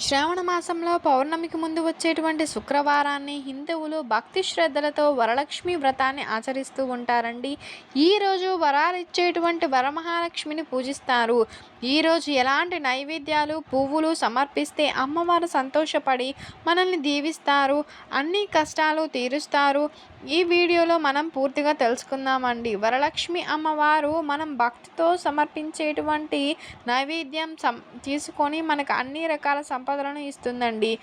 శ్రావణ మాసంలో పౌర్ణమికి ముందు వచ్చేటువంటి శుక్రవారాన్ని హిందువులు భక్తి శ్రద్ధలతో వరలక్ష్మి వ్రతాన్ని ఆచరిస్తూ ఉంటారండి. ఈరోజు వరాలిచ్చేటువంటి వరమహాలక్ష్మిని పూజిస్తారు. ఈరోజు ఎలాంటి నైవేద్యాలు పువ్వులు సమర్పిస్తే అమ్మవారు సంతోషపడి మనల్ని దీవిస్తారు, అన్ని కష్టాలు తీరుస్తారు. ఈ వీడియోలో మనం పూర్తిగా తెలుసుకుందామండి. వరలక్ష్మి అమ్మవారు మనం భక్తితో సమర్పించేటువంటి నైవేద్యం తీసుకొని మనకు అన్ని రకాల సంపదలను ఇస్తుందండి.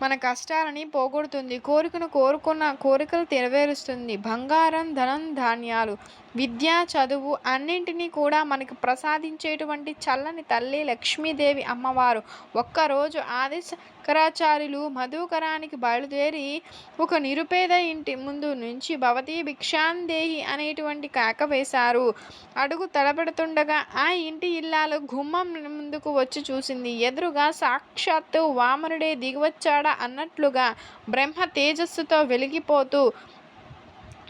మన కష్టాలని పోగొడుతుంది, కోరుకున్న కోరికలు నెరవేరుస్తుంది. బంగారం, ధనం, ధాన్యాలు, విద్య, చదువు అన్నింటినీ కూడా మనకు ప్రసాదించేటువంటి చల్లని తల్లి లక్ష్మీదేవి అమ్మవారు. ఒక్కరోజు ఆది శంకరాచార్యులు మధుకరానికి బయలుదేరి ఒక నిరుపేద ఇంటి ముందు నుంచి భవతి భిక్షాందేహి అనేటువంటి కేక వేశారు. అడుగు తడబడుతుండగా ఆ ఇంటి ఇల్లాలు గుమ్మం ముందుకు వచ్చి చూసింది. ఎదురుగా సాక్షాత్తు వామనుడే దిగివచ్చాడా అన్నట్లుగా బ్రహ్మ తేజస్సుతో వెలిగిపోతూ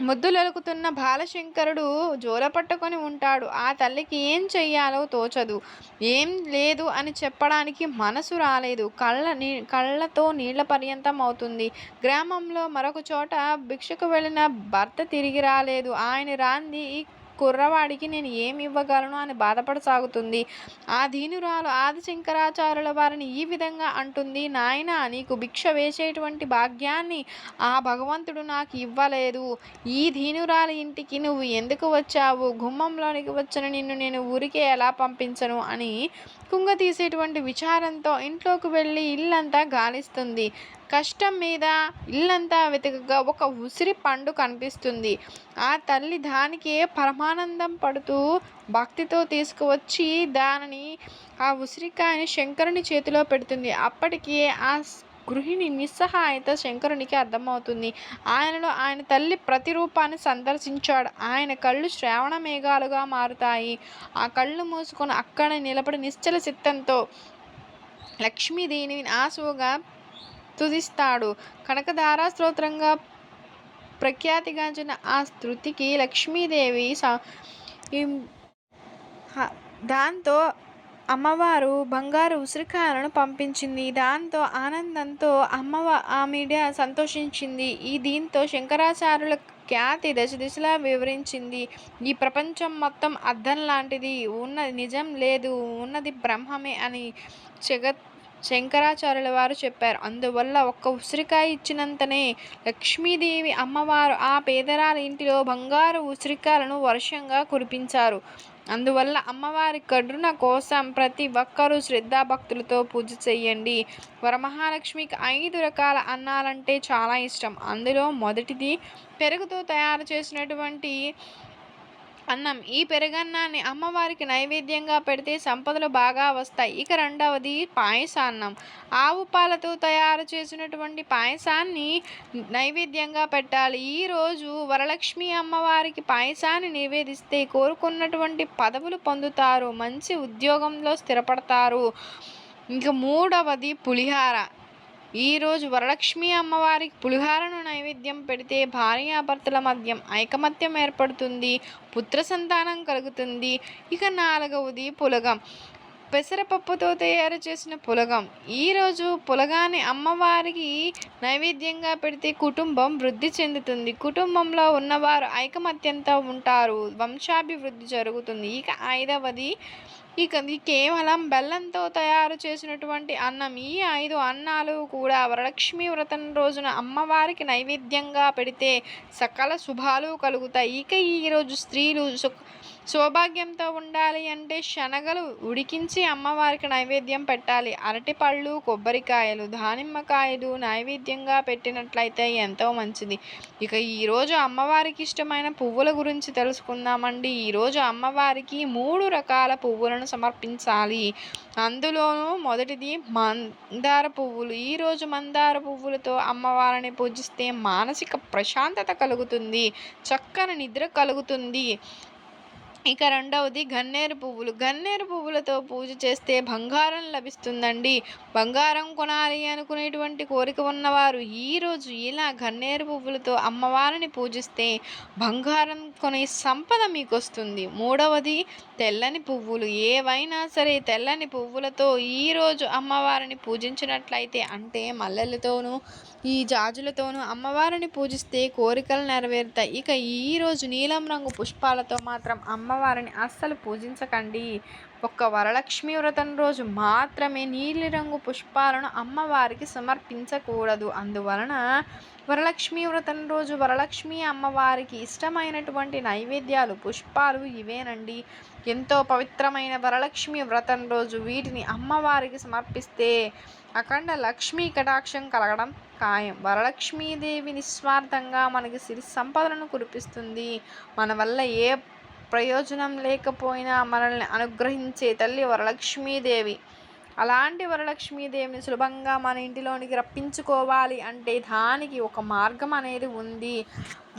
ముద్దులొలుకుతున్న బాలశంకరుడు జోలపట్టుకొని ఉంటాడు. ఆ తల్లికి ఏం చెయ్యాలో తోచదు. ఏం లేదు అని చెప్పడానికి మనసు రాలేదు. కళ్ళతో నీళ్ల పర్యంతం అవుతుంది. గ్రామంలో మరొక చోట భిక్షకు వెళ్ళిన భర్త తిరిగి రాలేదు. ఆయన రాంది ఈ కుర్రవాడికి నేను ఏమి ఇవ్వగలను అని బాధపడసాగుతుంది. ఆ దీనురాలు ఆది శంకరాచార్యుల వారిని ఈ విధంగా అంటుంది. నాయనా, నీకు భిక్ష వేసేటువంటి భాగ్యాన్ని ఆ భగవంతుడు నాకు ఇవ్వలేదు. ఈ దీనురాలి ఇంటికి నువ్వు ఎందుకు వచ్చావు? గుమ్మంలోనికి వచ్చిన నిన్ను నేను ఊరికే ఎలా పంపించను అని కుంగ తీసేటువంటి విచారంతో ఇంట్లోకి వెళ్ళి ఇల్లంతా గాలిస్తుంది. కష్టం మీద ఇల్లంతా వెతకగా ఒక ఉసిరి పండు కనిపిస్తుంది. ఆ తల్లి దానికే పరమానందం పడుతూ భక్తితో తీసుకువచ్చి దానిని ఆ ఉసిరికాయని శంకరుని చేతిలో పెడుతుంది. అప్పటికే ఆ గృహిణి నిస్సహాయత శంకరునికి అర్థమవుతుంది. ఆయన తల్లి ప్రతిరూపాన్ని సందర్శించాడు. ఆయన కళ్ళు శ్రావణ మేఘాలుగా మారుతాయి. ఆ కళ్ళు మూసుకొని అక్కడ నిలబడి నిశ్చల చిత్తంతో లక్ష్మీదేవిని ఆశువుగా స్తుతిస్తాడు. కనకధారా స్తోత్రంగా ప్రఖ్యాతిగాంచిన ఆ స్తుతికి లక్ష్మీదేవి దాంతో అమ్మవారు బంగారు ఉసిరికాయలను పంపించింది. దాంతో ఆనందంతో ఆమెడ సంతోషించింది. దీంతో శంకరాచార్యుల ఖ్యాతి దశ దిశలా వివరించింది. ఈ ప్రపంచం మొత్తం అద్దం లాంటిది, ఉన్నది నిజం లేదు, ఉన్నది బ్రహ్మమే అని శంకరాచార్యుల వారు చెప్పారు. అందువల్ల ఒక్క ఉసిరికాయ ఇచ్చినంతనే లక్ష్మీదేవి అమ్మవారు ఆ పేదరాలి ఇంటిలో బంగారు ఉసిరికాయలను వర్షంగా కురిపించారు. అందువల్ల అమ్మవారి కరుణ కోసం ప్రతి ఒక్కరూ శ్రద్ధాభక్తులతో పూజ చేయండి. వరమహాలక్ష్మికి 5 రకాల అన్నాలంటే చాలా ఇష్టం. అందులో మొదటిది పెరుగుతో తయారు చేసినటువంటి అన్నం. ఈ పెరుగన్నాన్ని అమ్మవారికి నైవేద్యంగా పెడితే సంపదలు బాగా వస్తాయి. ఇక రెండవది పాయసాన్నం. ఆవు పాలతో తయారు చేసినటువంటి పాయసాన్ని నైవేద్యంగా పెట్టాలి. ఈరోజు వరలక్ష్మి అమ్మవారికి పాయసాన్ని నివేదిస్తే కోరుకున్నటువంటి పదవులు పొందుతారు, మంచి ఉద్యోగంలో స్థిరపడతారు. ఇంకా మూడవది పులిహార. ఈరోజు వరలక్ష్మి అమ్మవారికి పులిహారను నైవేద్యం పెడితే భార్యాభర్తల మధ్య ఐకమత్యం ఏర్పడుతుంది, పుత్ర సంతానం కలుగుతుంది. ఇక నాలుగవది పులగం. పెసరపప్పుతో తయారు చేసిన పులగం. ఈరోజు పులగాన్ని అమ్మవారికి నైవేద్యంగా పెడితే కుటుంబం వృద్ధి చెందుతుంది, కుటుంబంలో ఉన్నవారు ఐకమత్యంతో ఉంటారు, వంశాభివృద్ధి జరుగుతుంది. ఇక ఐదవది ఇది కేవలం బెల్లంతో తయారు చేసినటువంటి అన్నం. ఈ 5 అన్నాలు కూడా వరలక్ష్మి వ్రతం రోజున అమ్మవారికి నైవేద్యంగా పెడితే సకల శుభాలు కలుగుతాయి. ఇక ఈరోజు స్త్రీలు సౌభాగ్యంతో ఉండాలి అంటే శనగలు ఉడికించి అమ్మవారికి నైవేద్యం పెట్టాలి. అరటిపళ్ళు, కొబ్బరికాయలు, దానిమ్మకాయలు నైవేద్యంగా పెట్టినట్లయితే ఎంతో మంచిది. ఇక ఈరోజు అమ్మవారికి ఇష్టమైన పువ్వుల గురించి తెలుసుకుందామండి. ఈరోజు అమ్మవారికి 3 రకాల పువ్వులను సమర్పించాలి. అందులోనూ మొదటిది మందార పువ్వులు. ఈరోజు మందార పువ్వులతో అమ్మవారిని పూజిస్తే మానసిక ప్రశాంతత కలుగుతుంది, చక్కని నిద్ర కలుగుతుంది. ఇక రెండవది గన్నేరు పువ్వులు. గన్నేరు పువ్వులతో పూజ చేస్తే బంగారం లభిస్తుందండి. బంగారం కొనాలి అనుకునేటువంటి కోరిక ఉన్నవారు ఈరోజు ఇలా గన్నేరు పువ్వులతో అమ్మవారిని పూజిస్తే బంగారం కొనే సంపద మీకు వస్తుంది. మూడవది తెల్లని పువ్వులు. ఏవైనా సరే తెల్లని పువ్వులతో ఈరోజు అమ్మవారిని పూజించినట్లయితే, అంటే మల్లెలతోనూ ఈ జాజులతోనూ అమ్మవారిని పూజిస్తే కోరికలు నెరవేరుతాయి. ఇక ఈరోజు నీలం రంగు పుష్పాలతో మాత్రం అమ్మవారిని అస్సలు పూజించకండి. ఒక్క వరలక్ష్మి వ్రతం రోజు మాత్రమే నీలిరంగు పుష్పాలను అమ్మవారికి సమర్పించకూడదు. అందువలన వరలక్ష్మి వ్రతం రోజు వరలక్ష్మి అమ్మవారికి ఇష్టమైనటువంటి నైవేద్యాలు పుష్పాలు ఇవేనండి. ఎంతో పవిత్రమైన వరలక్ష్మి వ్రతం రోజు వీటిని అమ్మవారికి సమర్పిస్తే అఖండ లక్ష్మీ కటాక్షం కలగడం ఖాయం. వరలక్ష్మీదేవి నిస్వార్థంగా మనకి సిరి సంపదలను కురిపిస్తుంది. మన వల్ల ఏ ప్రయోజనం లేకపోయినా మనల్ని అనుగ్రహించే తల్లి వరలక్ష్మీదేవి. అలాంటి వరలక్ష్మీదేవిని సులభంగా మన ఇంటిలోనికి రప్పించుకోవాలి అంటే దానికి ఒక మార్గం అనేది ఉంది.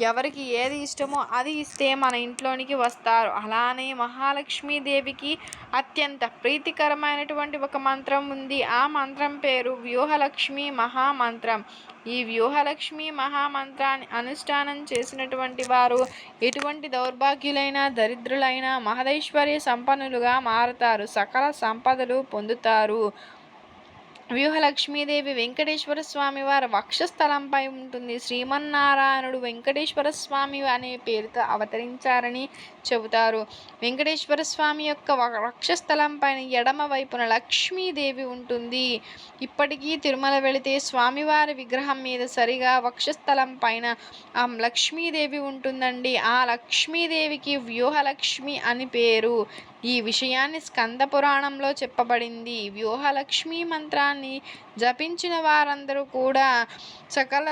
ఎవరికి ఏది ఇష్టమో అది ఇస్తే మన ఇంట్లోనికి వస్తారు. అలానే మహాలక్ష్మీదేవికి అత్యంత ప్రీతికరమైనటువంటి ఒక మంత్రం ఉంది. ఆ మంత్రం పేరు వ్యూహలక్ష్మి మహామంత్రం. ఈ వ్యూహలక్ష్మి మహామంత్రాన్ని అనుష్ఠానం చేసినటువంటి వారు ఎటువంటి దౌర్భాగ్యులైన దరిద్రులైన మహదైశ్వర్య సంపన్నులుగా మారతారు. సకల సంపదలు పొందుతారు. వ్యూహలక్ష్మీదేవి వెంకటేశ్వర స్వామి వారి వక్షస్థలంపై ఉంటుంది. శ్రీమన్నారాయణుడు వెంకటేశ్వర స్వామి అనే పేరుతో అవతరించారని చెబుతారు. వెంకటేశ్వర స్వామి యొక్క వక్షస్థలం పైన ఎడమ వైపున లక్ష్మీదేవి ఉంటుంది. ఇప్పటికీ తిరుమల వెళితే స్వామివారి విగ్రహం మీద సరిగా వక్షస్థలం పైన ఆ లక్ష్మీదేవి ఉంటుందండి. ఆ లక్ష్మీదేవికి వ్యూహలక్ష్మి అని పేరు. ఈ విషయాన్ని స్కంద పురాణంలో చెప్పబడింది. వ్యూహలక్ష్మి మంత్రాన్ని జపించిన వారందరూ కూడా సకల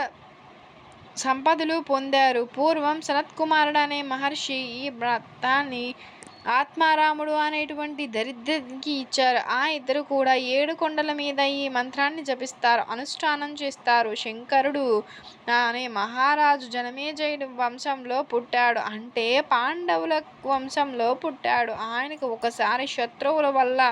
సంపదలు పొందారు. పూర్వం సనత్కుమారుడు అనే మహర్షి ఈ వ్రతాన్ని ఆత్మారాముడు అనేటువంటి దరిద్రునికి ఇచ్చారు. ఆ ఇద్దరు కూడా 7 కొండల మీద ఈ మంత్రాన్ని జపిస్తారు, అనుష్ఠానం చేస్తారు. శంకరుడు అనే మహారాజు జనమేజయుడు వంశంలో పుట్టాడు. అంటే పాండవుల వంశంలో పుట్టాడు. ఆయనకు ఒకసారి శత్రువుల వల్ల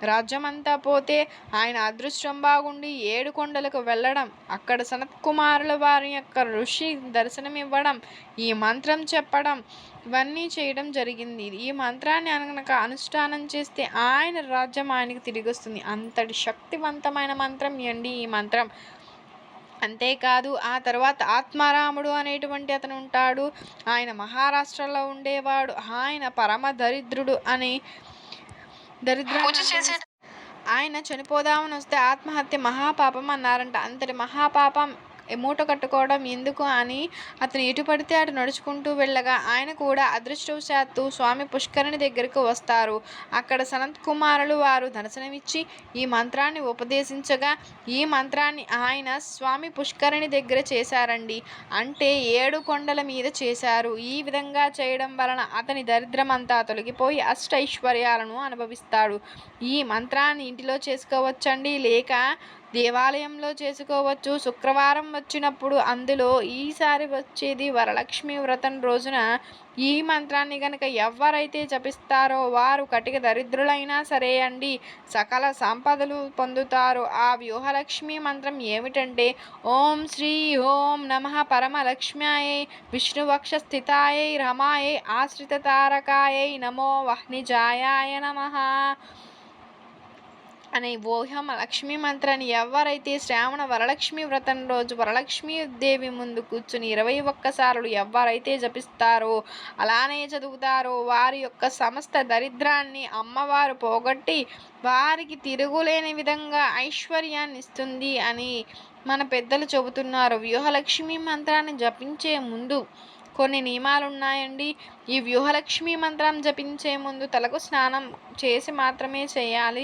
రాజ్యమంతా పోతే ఆయన అదృష్టం బాగుండి 7 కొండలకు వెళ్ళడం, అక్కడ సనత్కుమారుల వారి యొక్క ఋషి దర్శనమివ్వడం, ఈ మంత్రం చెప్పడం, ఇవన్నీ చేయడం జరిగింది. ఈ మంత్రాన్ని కనుక అనుష్ఠానం చేస్తే ఆయన రాజ్యం ఆయనకు తిరిగి వస్తుంది. అంతటి శక్తివంతమైన మంత్రం అండి ఈ మంత్రం. అంతేకాదు ఆ తర్వాత ఆత్మారాముడు అనేటువంటి అతను ఉంటాడు. ఆయన మహారాష్ట్రలో ఉండేవాడు. ఆయన పరమ దరిద్రుడు అని ఆయన చనిపోదామని వస్తే ఆత్మహత్య మహాపాపం అన్నారంట. అంతటి మహాపాపం మూట కట్టుకోవడం ఎందుకు అని అతను ఎటు పడితే అటు నడుచుకుంటూ వెళ్ళగా ఆయన కూడా అదృష్టవశాత్తు స్వామి పుష్కరిణి దగ్గరకు వస్తారు. అక్కడ సనత్ కుమారులు వారు దర్శనమిచ్చి ఈ మంత్రాన్ని ఉపదేశించగా ఈ మంత్రాన్ని ఆయన స్వామి పుష్కరిణి దగ్గర చేశారండి. అంటే 7 కొండల మీద చేశారు. ఈ విధంగా చేయడం వలన అతని దరిద్రమంతా తొలగిపోయి అష్టైశ్వర్యాలను అనుభవిస్తాడు. ఈ మంత్రాన్ని ఇంటిలో చేసుకోవచ్చండి, లేక దేవాలయంలో చేసుకోవచ్చు. శుక్రవారం వచ్చినప్పుడు అందులో ఈసారి వచ్చేది వరలక్ష్మి వ్రతం రోజున ఈ మంత్రాన్ని కనుక ఎవరైతే జపిస్తారో వారు కటిక దరిద్రులైనా సరే అండి సకల సంపదలు పొందుతారు. ఆ వ్యూహలక్ష్మి మంత్రం ఏమిటంటే ఓం శ్రీ ఓం నమః పరమలక్ష్మ్యాయై విష్ణువక్ష స్థితాయై రమాయై ఆశ్రిత తారకాయై నమో వహ్నిజాయాయ నమః అనే ఓహం లక్ష్మీ మంత్రాన్ని ఎవరైతే శ్రావణ వరలక్ష్మి వ్రతం రోజు వరలక్ష్మీ దేవి ముందు కూర్చుని 21 సార్లు ఎవరైతే జపిస్తారో అలానే చదువుతారో వారి యొక్క సమస్త దరిద్రాన్ని అమ్మవారు పోగొట్టి వారికి తిరుగులేని విధంగా ఐశ్వర్యాన్ని ఇస్తుంది అని మన పెద్దలు చెబుతున్నారు. వ్యూహలక్ష్మి మంత్రాన్ని జపించే ముందు కొన్ని నియమాలు ఉన్నాయండి. ఈ వ్యూహలక్ష్మి మంత్రం జపించే ముందు తలకు స్నానం చేసి మాత్రమే చేయాలి.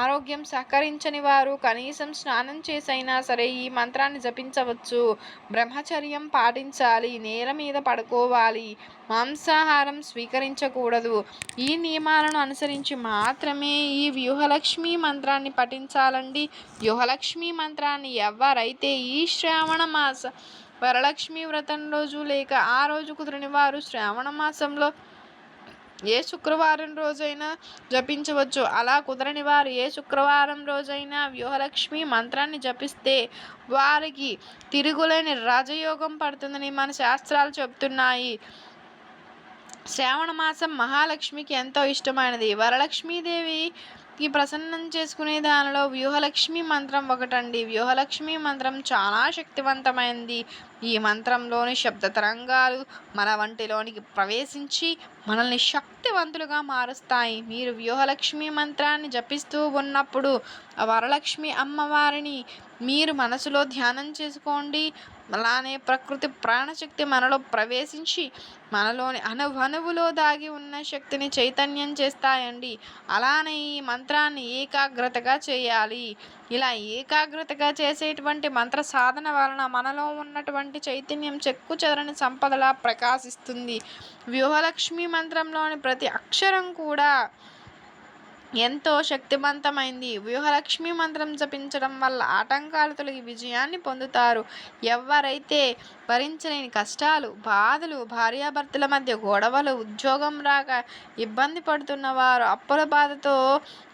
ఆరోగ్యం సహకరించని వారు కనీసం స్నానం చేసైనా సరే ఈ మంత్రాన్ని జపించవచ్చు. బ్రహ్మచర్యం పాటించాలి. నేల మీద పడుకోవాలి. మాంసాహారం స్వీకరించకూడదు. ఈ నియమాలను అనుసరించి మాత్రమే ఈ వ్యూహలక్ష్మి మంత్రాన్ని పఠించాలండి. వ్యూహలక్ష్మి మంత్రాన్ని ఎవరైతే ఈ శ్రావణ మాస వరలక్ష్మి వ్రతం రోజు లేక ఆ రోజు కుదిరిన వారు శ్రావణ మాసంలో ఏ శుక్రవారం రోజైనా జపించవచ్చు. అలా కుదరని వారు ఏ శుక్రవారం రోజైనా వ్యూహలక్ష్మి మంత్రాన్ని జపిస్తే వారికి తిరుగులేని రాజయోగం పడుతుందని మన శాస్త్రాలు చెబుతున్నాయి. శ్రావణ మాసం మహాలక్ష్మికి ఎంతో ఇష్టమైనది. వరలక్ష్మీదేవికి ప్రసన్నం చేసుకునే దానిలో వ్యూహలక్ష్మి మంత్రం ఒకటండి. వ్యూహలక్ష్మి మంత్రం చాలా శక్తివంతమైనది. ఈ మంత్రంలోని శబ్ద తరంగాలు మన వంటిలోనికి ప్రవేశించి మనల్ని శక్తివంతులుగా మారుస్తాయి. మీరు వ్యూహలక్ష్మి మంత్రాన్ని జపిస్తూ ఉన్నప్పుడు వరలక్ష్మి అమ్మవారిని మీరు మనసులో ధ్యానం చేసుకోండి. అలానే ప్రకృతి ప్రాణశక్తి మనలో ప్రవేశించి మనలోని అణువణువులో దాగి ఉన్న శక్తిని చైతన్యం చేస్తాయండి. అలానే ఈ మంత్రాన్ని ఏకాగ్రతగా చేయాలి. ఇలా ఏకాగ్రతగా చేసేటువంటి మంత్ర సాధన వలన మనలో ఉన్నటువంటి చైతన్యం చెక్కు చెదరని సంపదలా ప్రకాశిస్తుంది. వ్యూహలక్ష్మి మంత్రంలోని ప్రతి అక్షరం కూడా ఎంతో శక్తివంతమైంది. వ్యూహలక్ష్మి మంత్రం జపించడం వల్ల ఆటంకాలు తొలగి విజయాన్ని పొందుతారు. ఎవరైతే భరించలేని కష్టాలు, బాధలు, భార్యాభర్తల మధ్య గొడవలు, ఉద్యోగం రాక ఇబ్బంది పడుతున్నవారు, అప్పుల బాధతో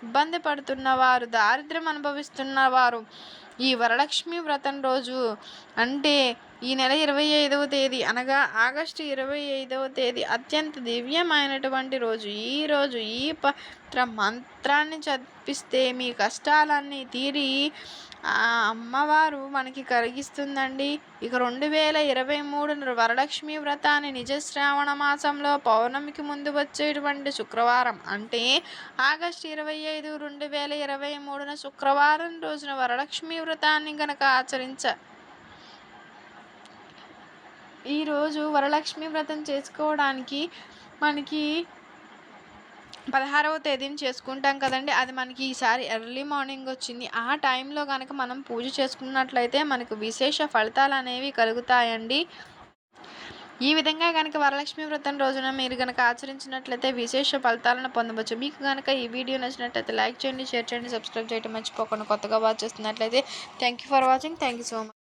ఇబ్బంది పడుతున్నవారు, దారిద్ర్యం అనుభవిస్తున్నవారు ఈ వరలక్ష్మి వ్రతం రోజు అంటే ఈ నెల 25వ తేదీ అనగా ఆగస్టు 25వ తేదీ అత్యంత దివ్యమైనటువంటి రోజు. ఈ రోజు ఈ పవిత్ర మంత్రాన్ని జపిస్తే మీ కష్టాలన్నీ తీరి ఆ అమ్మవారు మనకి కలిగిస్తుందండి. ఇక 2023 వరలక్ష్మి వ్రతాన్ని నిజ శ్రావణ మాసంలో పౌర్ణమికి ముందు వచ్చేటువంటి శుక్రవారం అంటే ఆగస్టు 25, 2023 శుక్రవారం రోజున వరలక్ష్మి వ్రతాన్ని గనక ఈరోజు వరలక్ష్మి వ్రతం చేసుకోవడానికి మనకి 16వ తేదీని చేసుకుంటాం కదండి. అది మనకి ఈసారి ఎర్లీ మార్నింగ్ వచ్చింది. ఆ టైంలో కనుక మనం పూజ చేసుకున్నట్లయితే మనకు విశేష ఫలితాలు అనేవి కలుగుతాయండి. ఈ విధంగా కనుక వరలక్ష్మి వ్రతం రోజున మీరు కనుక ఆచరించినట్లయితే విశేష ఫలితాలను పొందవచ్చు. మీకు కనుక ఈ వీడియో నచ్చినట్లయితే లైక్ చేయండి, షేర్ చేయండి, సబ్స్క్రైబ్ చేయడం మర్చిపోకుండా. కొత్తగా వాచ్ చేస్తున్నట్లయితే thank you for watching. Thank you so much.